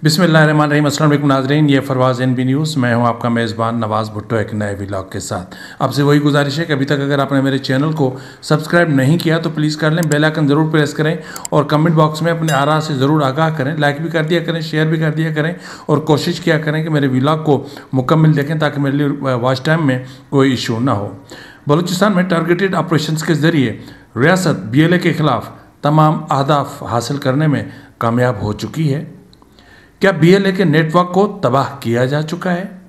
बिस्मिल्लाहिर्रहमानिर्रहीम। अस्सलाम वालेकुम नाज़रीन, ये फरवाज़ NB न्यूज़। मैं हूं आपका मेज़बान नवाज़ भुट्टो एक नए व्लॉग के साथ। आपसे वही गुजारिश है कि अभी तक अगर आपने मेरे चैनल को सब्सक्राइब नहीं किया तो प्लीज़ कर लें, बेल आइकन ज़रूर प्रेस करें और कमेंट बॉक्स में अपने आरा से ज़रूर आगाह करें। लाइक भी कर दिया करें, शेयर भी कर दिया करें और कोशिश किया करें कि मेरे व्लॉग को मुकम्मल देखें ताकि मेरे लिए वॉच टाइम में कोई इशू ना हो। बलूचिस्तान में टारगेटेड ऑपरेशन के ज़रिए रियासत BLA के ख़िलाफ़ तमाम अहदाफ हासिल करने में कामयाब हो चुकी है। क्या BLA के नेटवर्क को तबाह किया जा चुका है?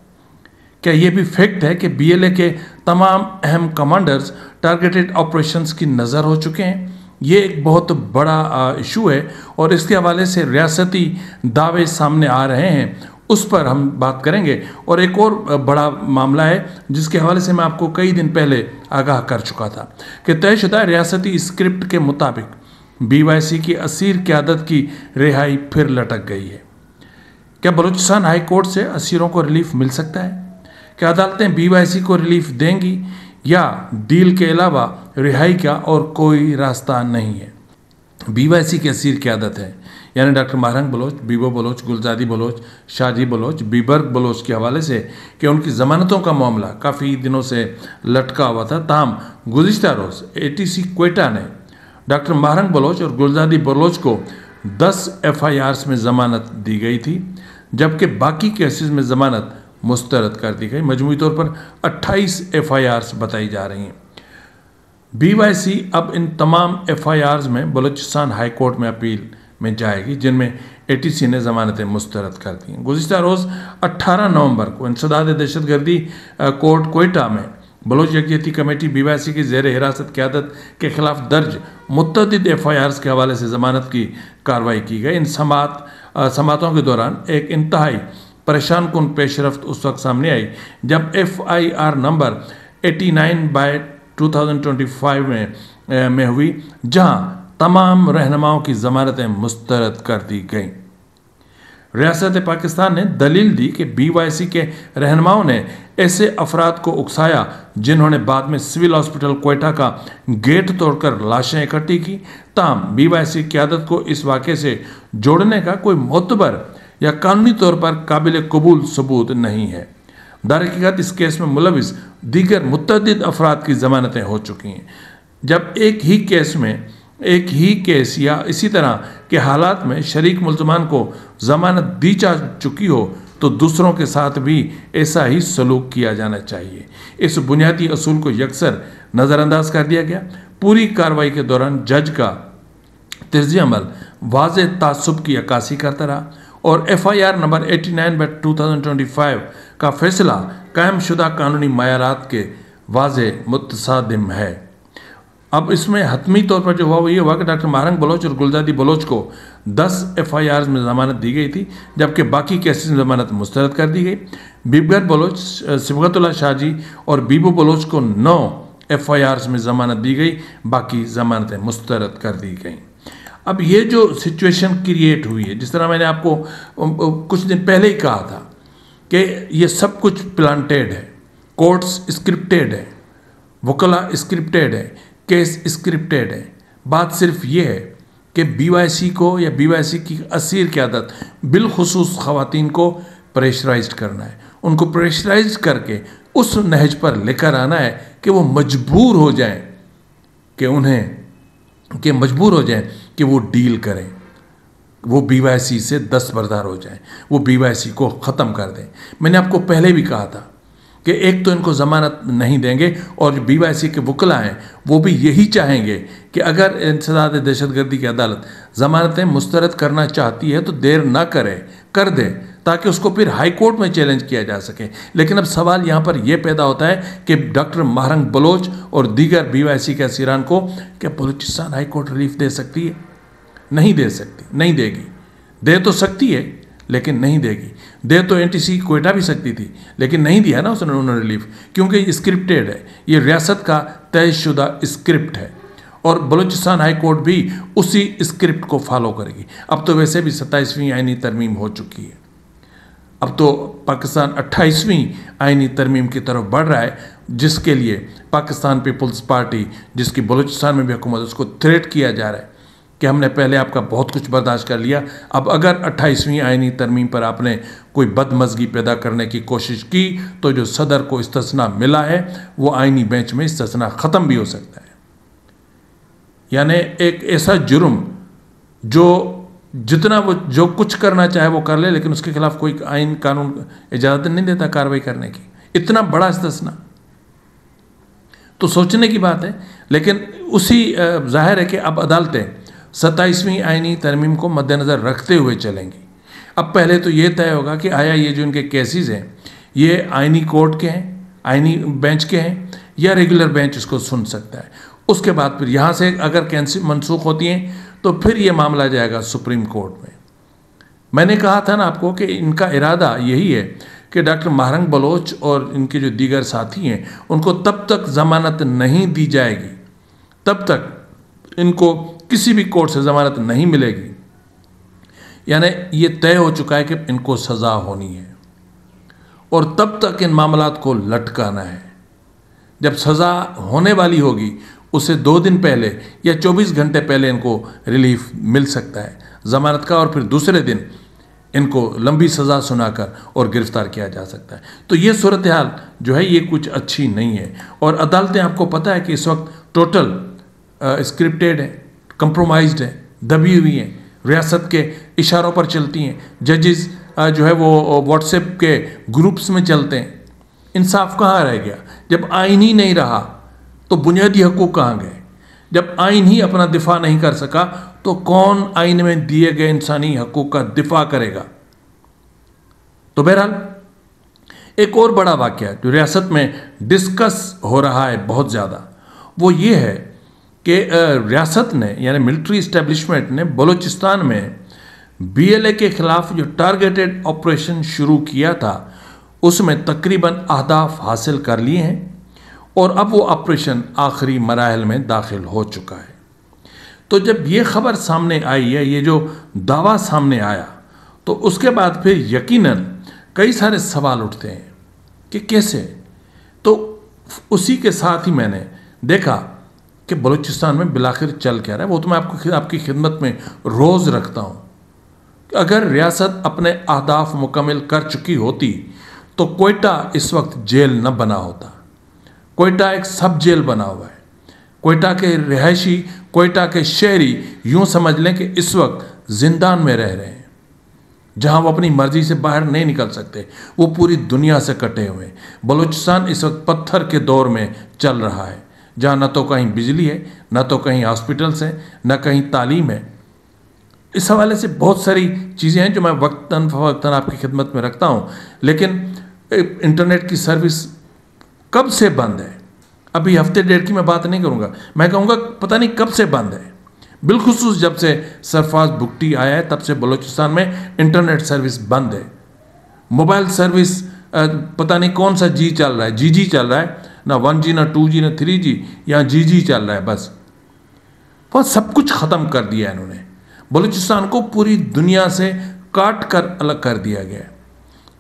क्या यह भी फैक्ट है कि BLA के तमाम अहम कमांडर्स टारगेटेड ऑपरेशंस की नज़र हो चुके हैं? ये एक बहुत बड़ा इशू है और इसके हवाले से रियासती दावे सामने आ रहे हैं, उस पर हम बात करेंगे। और एक और बड़ा मामला है जिसके हवाले से मैं आपको कई दिन पहले आगाह कर चुका था कि तयशुदा रियासती स्क्रिप्ट के मुताबिक BYC की असीर क़यादत की रिहाई फिर लटक गई है। क्या बलूचिस्तान हाई कोर्ट से असीरों को रिलीफ मिल सकता है? क्या अदालतें BYC को रिलीफ देंगी या डील के अलावा रिहाई का और कोई रास्ता नहीं है? BYC की असीर क़यादत है, यानी डॉक्टर महरंग बलोच, बीबो बलोच, गुलजादी बलोच, शाजी बलोच, बीबर्ग बलोच के हवाले से कि उनकी ज़मानतों का मामला काफ़ी दिनों से लटका हुआ था। ताहम गुज़िश्ता रोज़ ATC क्वेटा ने डॉक्टर महरंग बलोच और गुलजादी बलोच को 10 FIRs में ज़मानत दी गई थी, जबकि बाकी केसेस में ज़मानत मुस्तरद कर दी गई। मजमूई तौर पर 28 FIRs बताई जा रही हैं। BYC अब इन तमाम FIRs में बलूचिस्तान हाई कोर्ट में अपील में जाएगी, जिनमें ATC ने ज़मानतें मुस्तरद कर दी हैं। गुज़िश्ता रोज़ 18 नवंबर को इंसदाद दहशतगर्दी कोर्ट कोयटा में बलोच यकजहती कमेटी BYC की ज़ेर हिरासत क़यादत के ख़िलाफ़ दर्ज मुतअद्दिद FIRs के हवाले से ज़मानत की कार्रवाई की गई। इन समातों के दौरान एक इंतहाई परेशान कुन पेशरफ्त उस वक्त सामने आई जब FIR नंबर 89/2025 में हुई, जहाँ तमाम रहनुमाओं की ज़मानतें मुस्तरद कर दी गईं। रियासत पाकिस्तान ने दलील दी कि BYC के रहनुमाओं ने ऐसे अफराद को उकसाया जिन्होंने बाद में सिविल हॉस्पिटल क्वेटा का गेट तोड़कर लाशें इकट्ठी की। ताहम BYC क़यादत को इस वाक़े से जोड़ने का कोई मोतबर या कानूनी तौर पर काबिल कबूल सबूत नहीं है। दरहकीकत इस केस में मुलविस दीगर मुतअद्दिद अफराद की ज़मानतें हो चुकी हैं। जब एक ही केस या इसी तरह के हालात में शरीक मुल्ज़मान को ज़मानत दी जा चुकी हो तो दूसरों के साथ भी ऐसा ही सलूक किया जाना चाहिए। इस बुनियादी असूल को यकसर नज़रअंदाज कर दिया गया। पूरी कार्रवाई के दौरान जज का तर्ज़ अमल वाज़े तासुब की अक्कासी करता रहा और FIR नंबर 89/2025 का फैसला कायम शुदा कानूनी मायारात के वाज़े मुतसादिम है। अब इसमें हतमी तौर पर जो हुआ वो ये हुआ कि डॉक्टर महरंग बलोच और गुलजादी बलोच को 10 FIRs में ज़मानत दी गई थी, जबकि बाकी केसेस में ज़मानत मुस्तरद कर दी गई। बीबगर बलोच, सिबगतुल्लाह शाजी और बीबो बलोच को 9 FIRs में ज़मानत दी गई, बाकी ज़मानतें मुस्तरद कर दी गई। अब ये जो सिचुएशन क्रिएट हुई है, जिस तरह मैंने आपको कुछ दिन पहले ही कहा था कि ये सब कुछ प्लांटेड है, कोर्ट्स स्क्रिप्टेड है, वकला स्क्रिप्टेड है, केस स्क्रिप्टेड है। बात सिर्फ ये है कि BYC को या BYC की असीर क़यादत बिलखुसूस ख़वातीन को प्रेशराइज्ड करना है, उनको प्रेशराइज करके उस नहज पर लेकर आना है कि वो मजबूर हो जाएं कि वो डील करें, वो BYC से दस्तबरदार हो जाएं, वो BYC को ख़त्म कर दें। मैंने आपको पहले भी कहा था कि एक तो इनको ज़मानत नहीं देंगे और जो BYC के वकला हैं वो भी यही चाहेंगे कि अगर इंसदाद दहशतगर्दी की अदालत ज़मानतें मुस्तरद करना चाहती है तो देर ना कर दे ताकि उसको फिर हाई कोर्ट में चैलेंज किया जा सके। लेकिन अब सवाल यहाँ पर यह पैदा होता है कि डॉक्टर महरंग बलोच और दीगर BYC के असीरान को क्या बलूचिस्तान हाई कोर्ट रिलीफ दे सकती है? नहीं दे सकती, नहीं देगी। दे तो सकती है लेकिन नहीं देगी। दे तो ATC क्वेटा भी सकती थी लेकिन नहीं दिया ना उन्होंने रिलीफ, क्योंकि स्क्रिप्टेड है, ये रियासत का तयशुदा स्क्रिप्ट है और बलूचिस्तान हाई कोर्ट भी उसी स्क्रिप्ट को फॉलो करेगी। अब तो वैसे भी 27वीं आईनी तरमीम हो चुकी है, अब तो पाकिस्तान 28वीं आईनी तरमीम की तरफ बढ़ रहा है, जिसके लिए पाकिस्तान पीपल्स पार्टी, जिसकी बलूचिस्तान में भी हुकूमत, उसको थ्रेट किया जा रहा है कि हमने पहले आपका बहुत कुछ बर्दाश्त कर लिया, अब अगर 28वीं आईनी तरमीम पर आपने कोई बदमज़गी पैदा करने की कोशिश की तो जो सदर को इस्तिस्ना मिला है वो आईनी बेंच में इस्तिस्ना ख़त्म भी हो सकता है। यानी एक ऐसा जुर्म जो जितना वो जो कुछ करना चाहे वो कर ले, लेकिन उसके खिलाफ कोई आइन कानून इजाज़त नहीं देता कार्रवाई करने की, इतना बड़ा इस्तिस्ना। तो सोचने की बात है। लेकिन उसी जाहिर है कि अब अदालतें 27वीं आईनी तरमीम को मद्देनज़र रखते हुए चलेंगी। अब पहले तो ये तय होगा कि आया ये जो इनके केसेस हैं ये आईनी कोर्ट के हैं, आईनी बेंच के हैं, या रेगुलर बेंच इसको सुन सकता है। उसके बाद फिर यहाँ से अगर कैंसिल मनसूख होती हैं तो फिर ये मामला जाएगा सुप्रीम कोर्ट में। मैंने कहा था ना आपको कि इनका इरादा यही है कि डॉक्टर महरंग बलोच और इनके जो दीगर साथी हैं उनको तब तक ज़मानत नहीं दी जाएगी, तब तक इनको किसी भी कोर्ट से ज़मानत नहीं मिलेगी। यानी ये तय हो चुका है कि इनको सज़ा होनी है और तब तक इन मामलात को लटकाना है। जब सज़ा होने वाली होगी उससे 2 दिन पहले या 24 घंटे पहले इनको रिलीफ मिल सकता है ज़मानत का, और फिर दूसरे दिन इनको लंबी सज़ा सुनाकर और गिरफ्तार किया जा सकता है। तो ये सूरत हाल जो है ये कुछ अच्छी नहीं है। और अदालतें आपको पता है कि इस वक्त टोटल स्क्रिप्टेड है, कंप्रोमाइज्ड है, दबी हुई हैं, रियासत के इशारों पर चलती हैं। जजेस जो है वो व्हाट्सएप के ग्रुप्स में चलते हैं। इंसाफ कहाँ रह गया? जब आइन ही नहीं रहा तो बुनियादी हकूक़ कहाँ गए? जब आइन ही अपना दिफा नहीं कर सका तो कौन आइन में दिए गए इंसानी हकूक़ का दिफा करेगा? तो बहरहाल एक और बड़ा वाक़या जो रियासत में डिस्कस हो रहा है बहुत ज़्यादा, वो ये है कि रियासत ने यानी मिलिट्री इस्टेब्लिशमेंट ने बलूचिस्तान में BLA के ख़िलाफ़ जो टारगेटेड ऑपरेशन शुरू किया था उसमें तकरीबन अहदाफ हासिल कर लिए हैं और अब वो ऑपरेशन आखिरी मराहल में दाखिल हो चुका है। तो जब ये ख़बर सामने आई है, ये जो दावा सामने आया, तो उसके बाद फिर यकीनन कई सारे सवाल उठते हैं कि कैसे। तो उसी के साथ ही मैंने देखा कि बलूचिस्तान में बिलाखिर चल क्या रहा है, वो तो मैं आपकी खिदमत में रोज़ रखता हूँ। अगर रियासत अपने अहदाफ मुकम्मल कर चुकी होती तो कोयटा इस वक्त जेल न बना होता। कोयटा एक सब जेल बना हुआ है। कोयटा के रिहायशी, कोयटा के शहरी यूँ समझ लें कि इस वक्त जिंदान में रह रहे हैं, जहाँ वो अपनी मर्जी से बाहर नहीं निकल सकते। वो पूरी दुनिया से कटे हुए हैं। बलूचिस्तान इस वक्त पत्थर के दौर में चल रहा है, जहाँ न तो कहीं बिजली है, न तो कहीं हॉस्पिटल्स हैं, न कहीं तालीम है। इस हवाले से बहुत सारी चीज़ें हैं जो मैं वक्तन फ़वक्तन आपकी खिदमत में रखता हूँ। लेकिन इंटरनेट की सर्विस कब से बंद है? अभी हफ्ते डेढ़ की मैं बात नहीं करूँगा, मैं कहूँगा पता नहीं कब से बंद है। बिलखुसूस जब से सरफराज भुगटी आया है तब से बलूचिस्तान में इंटरनेट सर्विस बंद है। मोबाइल सर्विस पता नहीं कौन सा जी चल रहा है, जी चल रहा है, ना 1G ना 2G ना 3G, यहाँ जी चल रहा है बस। सब कुछ ख़त्म कर दिया है इन्होंने। बलूचिस्तान को पूरी दुनिया से काट कर अलग कर दिया गया।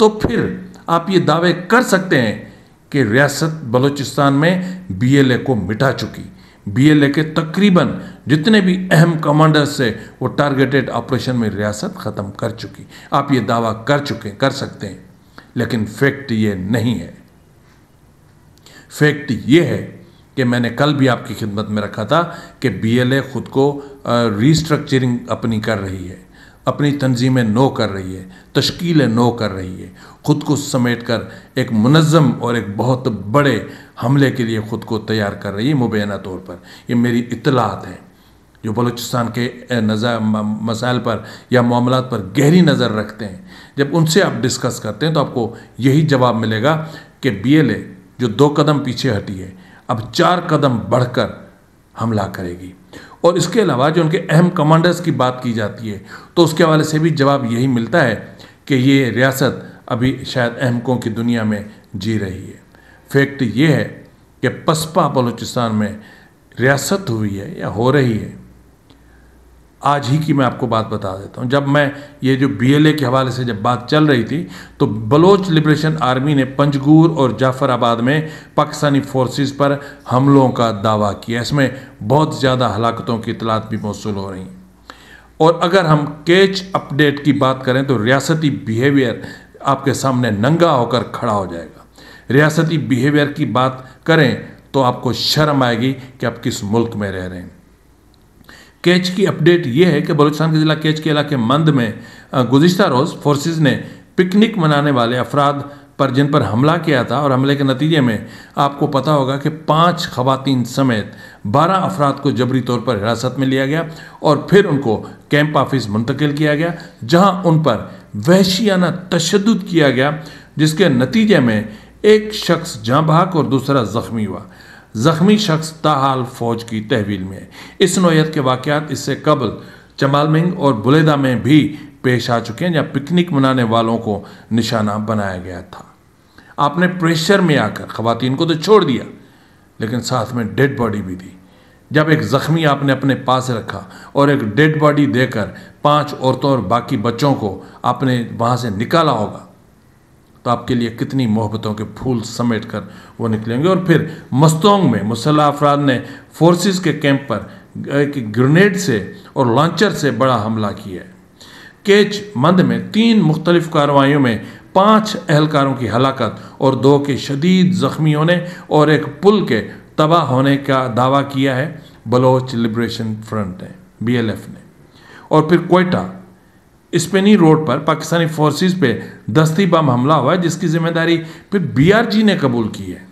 तो फिर आप ये दावे कर सकते हैं कि रियासत बलूचिस्तान में BLA को मिटा चुकी। BLA के तकरीबन जितने भी अहम कमांडर्स से वो टारगेटेड ऑपरेशन में रियासत ख़त्म कर चुकी। आप ये दावा कर सकते हैं, लेकिन फैक्ट ये नहीं है। फैक्ट ये है कि मैंने कल भी आपकी खिदमत में रखा था कि BLA ख़ुद को रीस्ट्रक्चरिंग अपनी कर रही है, अपनी तंजीमें नो कर रही है, तश्कीलें नो कर रही है, ख़ुद को समेट कर एक मुनज़्ज़म और एक बहुत बड़े हमले के लिए ख़ुद को तैयार कर रही है मुबैना तौर पर। ये मेरी इत्तलात हैं जो बलूचिस्तान के मसाइल पर या मामलात पर गहरी नज़र रखते हैं। जब उनसे आप डिस्कस करते हैं तो आपको यही जवाब मिलेगा कि BLA जो 2 कदम पीछे हटी है अब 4 कदम बढ़कर हमला करेगी। और इसके अलावा जो उनके अहम कमांडर्स की बात की जाती है तो उसके हवाले से भी जवाब यही मिलता है कि ये रियासत अभी शायद अहमकों की दुनिया में जी रही है। फैक्ट ये है कि पसपा बलूचिस्तान में रियासत हुई है या हो रही है। आज ही की मैं आपको बात बता देता हूँ। जब मैं ये जो BLA के हवाले से जब बात चल रही थी तो बलोच लिबरेशन आर्मी ने पंजगूर और जाफराबाद में पाकिस्तानी फोर्सेस पर हमलों का दावा किया। इसमें बहुत ज़्यादा हलाकतों की इतलात भी मौसूल हो रही हैं। और अगर हम केच अपडेट की बात करें तो रियासती बिहेवियर आपके सामने नंगा होकर खड़ा हो जाएगा। रियासती बिहेवियर की बात करें तो आपको शर्म आएगी कि आप किस मुल्क में रह रहे हैं। केच की अपडेट ये है कि बलूचिस्तान के ज़िला केच के इलाके मंद में गुज़िश्ता रोज़ फोर्सेस ने पिकनिक मनाने वाले अफराद पर जिन पर हमला किया था, और हमले के नतीजे में आपको पता होगा कि 5 खवातीन समेत 12 अफराद को जबरी तौर पर हिरासत में लिया गया और फिर उनको कैंप ऑफिस मुंतकिल किया गया, जहां उन पर वहशियाना तशद्दुद किया गया, जिसके नतीजे में एक शख्स जाँ बहक और दूसरा ज़ख्मी हुआ। ज़ख्मी शख्स ताहाल फ़ौज की तहवील में है। इस नौयत के वाक़यात इससे कबल चमालमिंग और बुलेदा में भी पेश आ चुके हैं, जहाँ पिकनिक मनाने वालों को निशाना बनाया गया था। आपने प्रेशर में आकर ख़वातीन को तो छोड़ दिया, लेकिन साथ में डेड बॉडी भी दी। जब एक ज़ख्मी आपने अपने पास रखा और एक डेड बॉडी देकर 5 औरतों और बाकी बच्चों को आपने वहाँ से निकाला होगा, तो आपके लिए कितनी मोहब्बतों के फूल समेट कर वो निकलेंगे। और फिर मस्तोंग में मुसल्लह अफराद ने फोर्सेस के कैंप पर एक ग्रेनेड से और लॉन्चर से बड़ा हमला किया है। केच मंद में 3 मुख्तलिफ कार्रवाइयों में 5 एहलकारों की हलाकत और 2 के शदीद ज़ख्मी होने और एक पुल के तबाह होने का दावा किया है बलोच लिबरेशन फ्रंट ने, BLF ने। और फिर कोयटा स्पेनी रोड पर पाकिस्तानी फोर्सेस पे दस्ती बम हमला हुआ है, जिसकी जिम्मेदारी फिर BRG ने कबूल की है।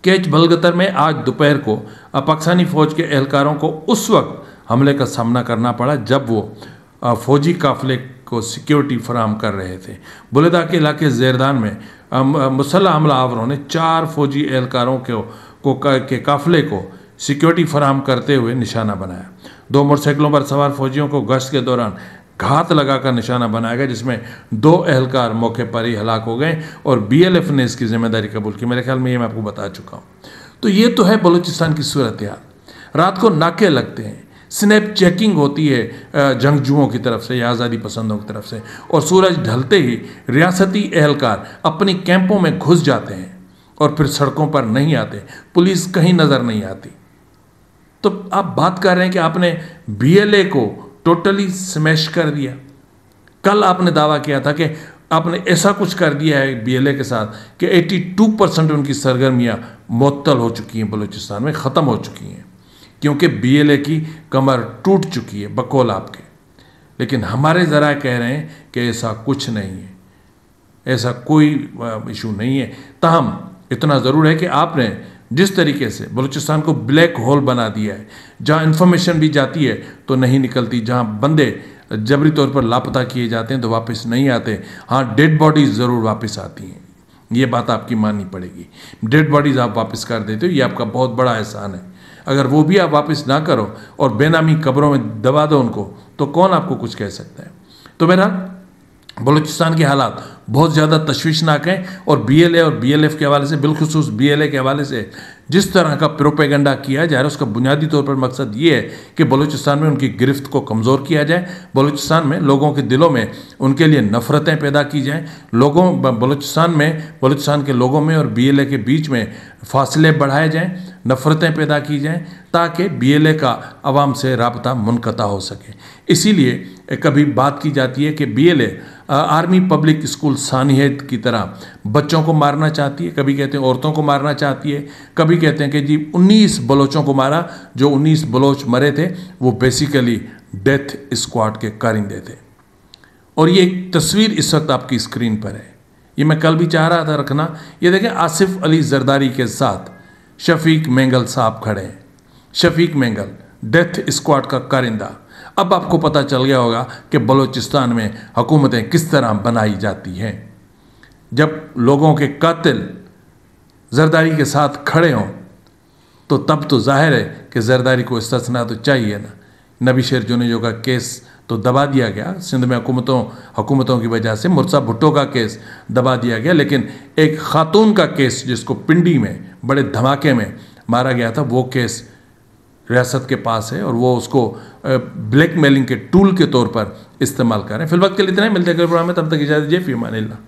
केच बलगतर में आज दोपहर को पाकिस्तानी फ़ौज के एहलकारों को उस वक्त हमले का सामना करना पड़ा जब वो फ़ौजी काफ़िले को सिक्योरिटी फराहम कर रहे थे। बुलेदा के इलाके ज़ेरदान में मुसल्लह हमला आवरों ने 4 फ़ौजी एहलकारों के काफ़िले को सिक्योरिटी फराहम करते हुए निशाना बनाया। 2 मोटरसाइकिलों पर सवार फ़ौजियों को गश्त के दौरान घात लगाकर निशाना बनाया गया, जिसमें 2 एहलकार मौके पर ही हलाक हो गए और BLF ने इसकी जिम्मेदारी कबूल की। मेरे ख्याल में ये मैं आपको बता चुका हूँ। तो ये तो है बलूचिस्तान की सूरत हाल। रात को नाके लगते हैं, स्नैप चेकिंग होती है जंगजुओं की तरफ से या आज़ादी पसंदों की तरफ से, और सूरज ढलते ही रियासती एहलकार अपनी कैंपों में घुस जाते हैं और फिर सड़कों पर नहीं आते, पुलिस कहीं नज़र नहीं आती। तो आप बात कर रहे हैं कि आपने BLA को टोटली स्मैश कर दिया। कल आपने दावा किया था कि आपने ऐसा कुछ कर दिया है BLA के साथ कि 82% उनकी सरगर्मियाँ मुअत्तल हो चुकी हैं, बलूचिस्तान में ख़त्म हो चुकी हैं, क्योंकि BLA की कमर टूट चुकी है बकौल आपके। लेकिन हमारे ज़रा कह रहे हैं कि ऐसा कुछ नहीं है, ऐसा कोई इशू नहीं है। ताहम इतना ज़रूर है कि आपने जिस तरीके से बलूचिस्तान को ब्लैक होल बना दिया है, जहाँ इन्फॉर्मेशन भी जाती है तो नहीं निकलती, जहाँ बंदे जबरी तौर पर लापता किए जाते हैं तो वापस नहीं आते, हाँ डेड बॉडीज़ ज़रूर वापस आती हैं। ये बात आपकी माननी पड़ेगी। डेड बॉडीज़ आप वापस कर देते हो, ये आपका बहुत बड़ा एहसान है। अगर वो भी आप वापस ना करो और बेनामी कब्रों में दबा दो उनको, तो कौन आपको कुछ कह सकता है। तो मेरा बलूचिस्तान के हालात बहुत ज़्यादा तशवीशनाक हैं, और BLA और BLF के हवाले से, बिलखुसूस BLA के हवाले से जिस तरह का प्रोपेगेंडा किया जा रहा है, उसका बुनियादी तौर पर मकसद ये है कि बलूचिस्तान में उनकी गिरफ्त को कमज़ोर किया जाए, बलूचिस्तान में लोगों के दिलों में उनके लिए नफ़रतें पैदा की जाएँ, बलूचिस्तान के लोगों में और BLA के बीच में फासले बढ़ाए जाएँ, नफ़रतें पैदा की जाएँ, ताकि BLA का आवाम से राब्ता मुनक़ता हो सके। इसीलिए कभी बात की जाती है कि BLA आर्मी पब्लिक स्कूल सानियत की तरह बच्चों को मारना चाहती है, कभी कहते हैं औरतों को मारना चाहती है, कभी कहते हैं कि जी 19 बलोचों को मारा, जो 19 बलोच मरे थे वो बेसिकली डेथ स्क्वाड के कारिंदे थे। और ये एक तस्वीर इस वक्त आपकी स्क्रीन पर है, ये मैं कल भी चाह रहा था रखना। ये देखें, आसिफ अली जरदारी के साथ शफीक मेंगल साहब खड़े हैं। शफीक मेंगल डेथ स्क्वाड का कारिंदा। अब आपको पता चल गया होगा कि बलूचिस्तान में हुकूमतें किस तरह बनाई जाती हैं। जब लोगों के कातिल जरदारी के साथ खड़े हों तो तब तो जाहिर है कि जरदारी को इस्तिस्ना तो चाहिए ना। नबी शेर जुनेजो का केस तो दबा दिया गया, सिंध में हुकूमतों की वजह से मुर्सा भुट्टो का केस दबा दिया गया, लेकिन एक खातून का केस जिसको पिंडी में बड़े धमाके में मारा गया था, वो केस रियासत के पास है और वो उसको ब्लैकमेलिंग के टूल के तौर पर इस्तेमाल करें। फिलहाल के लिए इतना ही, मिलते हैं अगले प्रोग्राम में, तब तक इजाज़त दीजिए। फ़ी अमान अल्लाह।